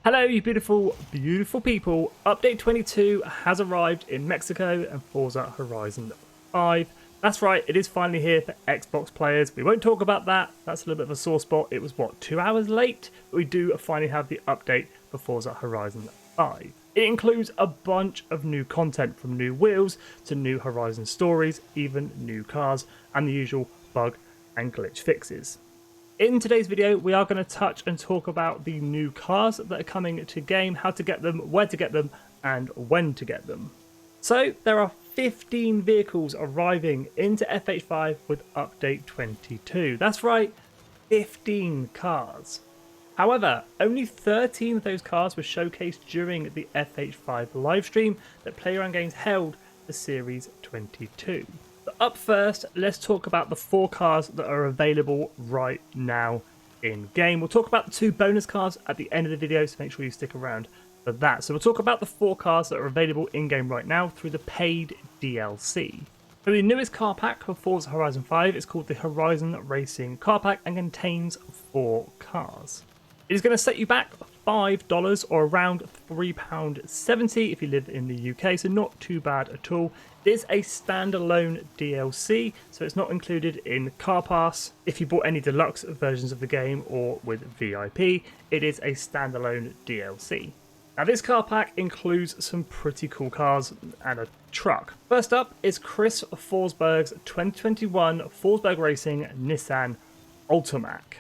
Hello, you beautiful, beautiful people. Update 22 has arrived in Mexico and Forza Horizon 5. That's right, it is finally here for Xbox players. We won't talk about that. That's a little bit of a sore spot. It was, what, 2 hours late? But we do finally have the update for Forza Horizon 5. It includes a bunch of new content, from new wheels to new Horizon stories, even new cars, and the usual bug and glitch fixes. In today's video, we are going to touch and talk about the new cars that are coming to game, how to get them, where to get them, and when to get them. So there are 15 vehicles arriving into FH5 with update 22. That's right, 15 cars. However, only 13 of those cars were showcased during the FH5 livestream that PlayerUnknown's held for Series 22. But up first, let's talk about the 4 cars that are available right now in game. We'll talk about the 2 bonus cars at the end of the video, so make sure you stick around for that. So we'll talk about the 4 cars that are available in game right now through the paid DLC. So the newest car pack for Forza Horizon 5 is called the Horizon Racing Car Pack and contains 4 cars. It is going to set you back $5 or around £3.70 if you live in the UK, so not too bad at all. It is a standalone DLC, so it's not included in Car Pass. If you bought any deluxe versions of the game or with VIP, it is a standalone DLC. Now this car pack includes some pretty cool cars and a truck. First up is Chris Forsberg's 2021 Forsberg Racing Nissan altimaniac.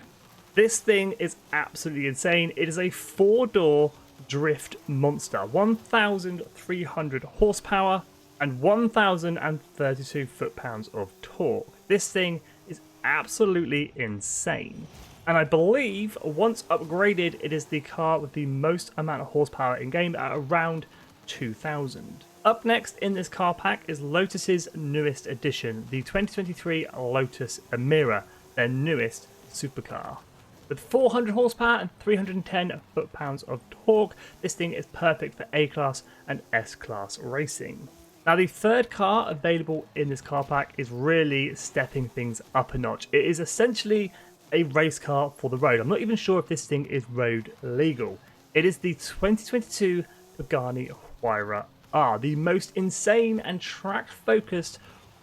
This thing is absolutely insane. It is a 4-door drift monster, 1,300 horsepower and 1,032 foot-pounds of torque. This thing is absolutely insane. And I believe once upgraded, it is the car with the most amount of horsepower in game at around 2,000. Up next in this car pack is Lotus's newest addition, the 2023 Lotus Emira, their newest supercar. With 400 horsepower and 310 foot-pounds of torque, this thing is perfect for A-Class and S-Class racing. Now the third car available in this car pack is really stepping things up a notch. It is essentially a race car for the road. I'm not even sure if this thing is road legal. It is the 2022 Pagani Huayra R, the most insane and track-focused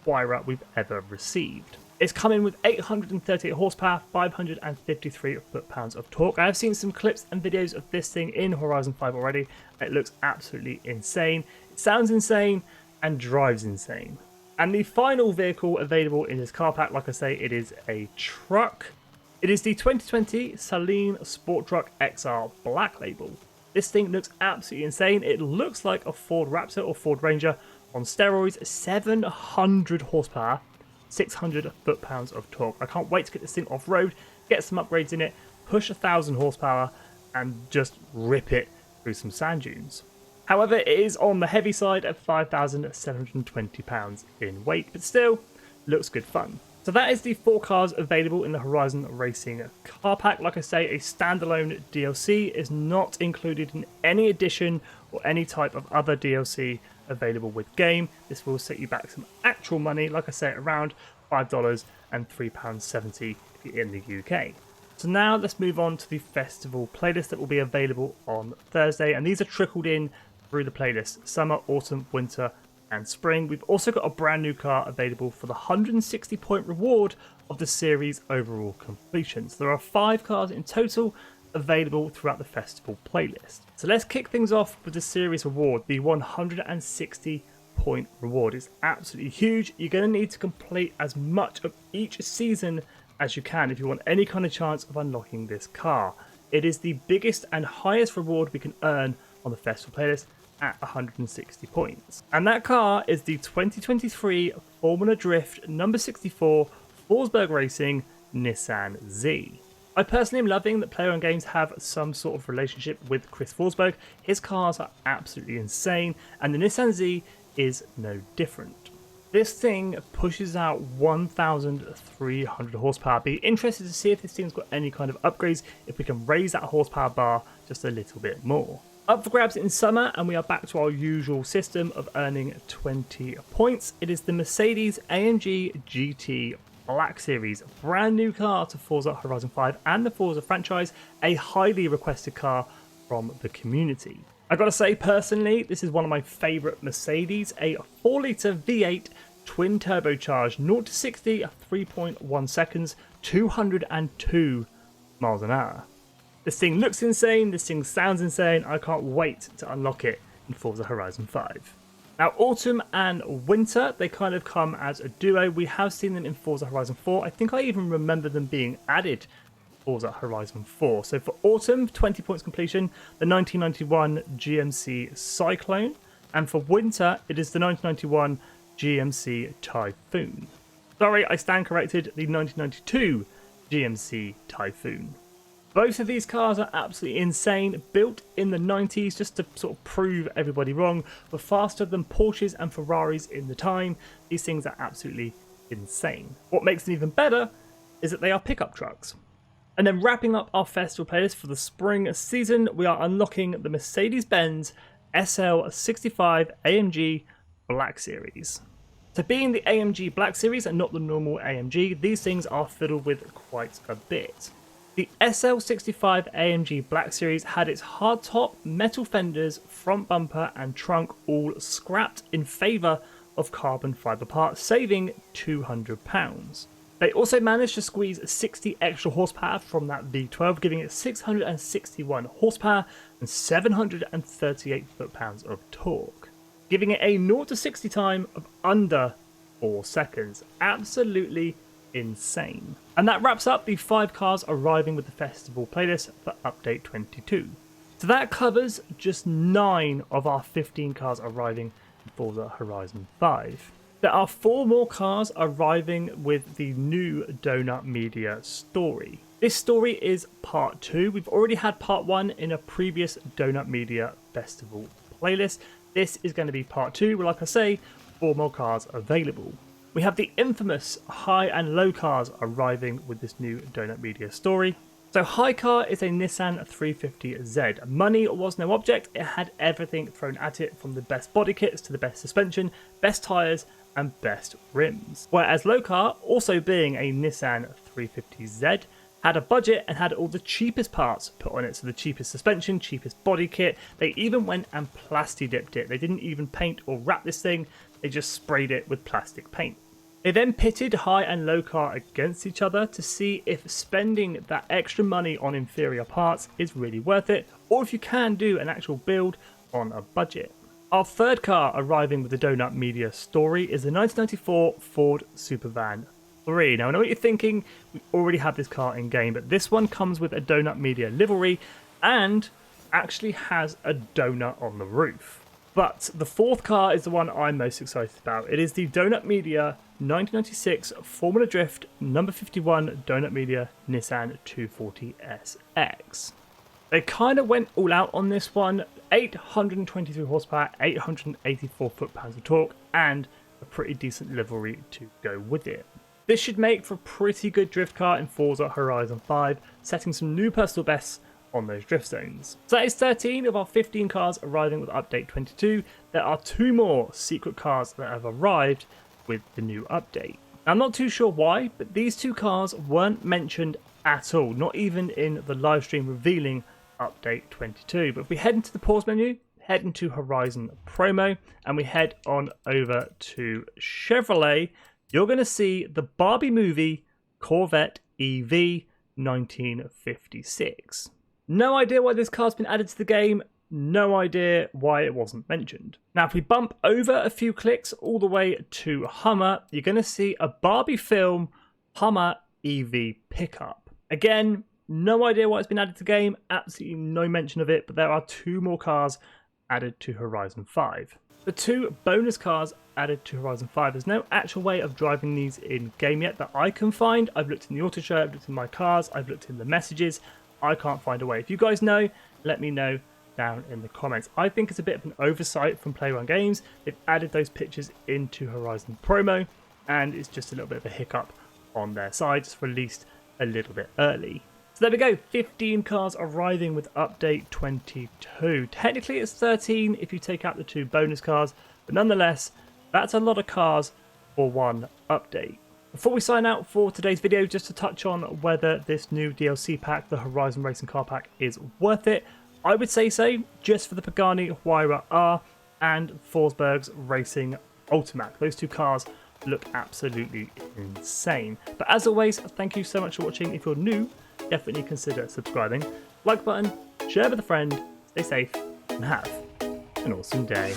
Huayra we've ever received. It's coming with 838 horsepower, 553 foot-pounds of torque. I have seen some clips and videos of this thing in Horizon 5 already. It looks absolutely insane. It sounds insane and drives insane. And the final vehicle available in this car pack, like I say, it is a truck. It is the 2020 Saleen Sport Truck XR Black Label. This thing looks absolutely insane. It looks like a Ford Raptor or Ford Ranger on steroids, 700 horsepower. 600 foot-pounds of torque. I can't wait to get this thing off-road, get some upgrades in it, push 1,000 horsepower, and just rip it through some sand dunes. However, it is on the heavy side at 5,720 pounds in weight, but still looks good fun. So that is the 4 cars available in the Horizon Racing car pack. Like I say, a standalone DLC is not included in any edition or any type of other DLC available with game. This will set you back some actual money, like I say, around $5 and £3.70 if you're in the UK. So now let's move on to the festival playlist that will be available on Thursday, and these are trickled in through the playlist: summer, autumn, winter and spring. We've also got a brand new car available for the 160 point reward of the series overall completion. So there are 5 cars in total available throughout the festival playlist. So let's kick things off with the series reward. The 160 point reward is absolutely huge. You're going to need to complete as much of each season as you can if you want any kind of chance of unlocking this car. It is the biggest and highest reward we can earn on the festival playlist at 160 points. And that car is the 2023 Formula Drift number 64 Forsberg Racing Nissan Z. I personally am loving that PlayerUnknown's have some sort of relationship with Chris Forsberg. His cars are absolutely insane, and the Nissan Z is no different. This thing pushes out 1,300 horsepower. Be interested to see if this thing's got any kind of upgrades, if we can raise that horsepower bar just a little bit more. Up for grabs in summer, and we are back to our usual system of earning 20 points. It is the Mercedes AMG GT Black Series, brand new car to Forza Horizon 5 and the Forza franchise, a highly requested car from the community. I gotta say, personally, this is one of my favourite Mercedes, a 4-litre V8 twin turbocharged 0 to 60 at 3.1 seconds, 202 miles an hour. This thing looks insane, this thing sounds insane, I can't wait to unlock it in Forza Horizon 5. Now, autumn and winter, they kind of come as a duo. We have seen them in Forza Horizon 4. I think I even remember them being added to Forza Horizon 4. So for autumn, 20 points completion, the 1991 GMC Cyclone. And for winter, it is the 1991 GMC Typhoon. Sorry, I stand corrected, the 1992 GMC Typhoon. Both of these cars are absolutely insane, built in the 90s just to sort of prove everybody wrong, were faster than Porsches and Ferraris in the time. These things are absolutely insane. What makes them even better is that they are pickup trucks. And then wrapping up our festival playlist for the spring season, we are unlocking the Mercedes-Benz SL65 AMG Black Series. So being the AMG Black Series and not the normal AMG, these things are fiddled with quite a bit. The SL65 AMG Black Series had its hardtop, metal fenders, front bumper and trunk all scrapped in favour of carbon fibre parts, saving £200. They also managed to squeeze 60 extra horsepower from that V12, giving it 661 horsepower and 738 foot-pounds of torque, giving it a 0 to 60 time of under 4 seconds. Absolutely insane. And that wraps up the 5 cars arriving with the festival playlist for update 22. So that covers just 9 of our 15 cars arriving in Forza Horizon 5. There are 4 more cars arriving with the new Donut Media story. This story is part 2. We've already had part 1 in a previous Donut Media festival playlist. This is going to be part 2, where, like I say, 4 more cars available. We have the infamous high and low cars arriving with this new Donut Media story. So high car is a Nissan 350Z. Money was no object, it had everything thrown at it, from the best body kits to the best suspension, best tyres and best rims. Whereas low car, also being a Nissan 350Z, had a budget and had all the cheapest parts put on it. So the cheapest suspension, cheapest body kit. They even went and plasti dipped it. They didn't even paint or wrap this thing, they just sprayed it with plastic paint. They then pitted high and low car against each other to see if spending that extra money on inferior parts is really worth it, or if you can do an actual build on a budget. Our third car arriving with the Donut Media story is the 1994 Ford Supervan 3. Now I know what you're thinking, we already have this car in game, but this one comes with a Donut Media livery and actually has a donut on the roof. But the fourth car is the one I'm most excited about. It is the Donut Media 1996 Formula Drift number 51 Donut Media Nissan 240SX. They kind of went all out on this one. 823 horsepower, 884 foot-pounds of torque, and a pretty decent livery to go with it. This should make for a pretty good drift car in Forza Horizon 5, setting some new personal bests on those drift zones. So that is 13 of our 15 cars arriving with update 22. There are 2 more secret cars that have arrived with the new update. Now, I'm not too sure why, but these 2 cars weren't mentioned at all, not even in the live stream revealing update 22. But if we head into the pause menu, head into Horizon promo, and we head on over to Chevrolet, you're going to see the Barbie movie Corvette EV 1956. No idea why this car's been added to the game, no idea why it wasn't mentioned. Now, if we bump over a few clicks all the way to Hummer, you're going to see a Barbie film Hummer EV pickup. Again, no idea why it's been added to the game, absolutely no mention of it, but there are 2 more cars added to Horizon 5. The 2 bonus cars added to Horizon 5, there's no actual way of driving these in game yet that I can find. I've looked in the auto show, I've looked in my cars, I've looked in the messages. I can't find a way. If you guys know, let me know down in the comments. I think it's a bit of an oversight from Playrun Games. They've added those pictures into Horizon promo, and it's just a little bit of a hiccup on their side. It's released a little bit early. So there we go, 15 cars arriving with update 22. Technically it's 13 if you take out the 2 bonus cars, but nonetheless, that's a lot of cars for one update. Before we sign out for today's video, just to touch on whether this new DLC pack, the Horizon Racing Car Pack, is worth it. I would say so, just for the Pagani Huayra R and Forsberg's Racing Ultimac. Those two cars look absolutely insane. But as always, thank you so much for watching. If you're new, definitely consider subscribing. Like button, share with a friend, stay safe, and have an awesome day.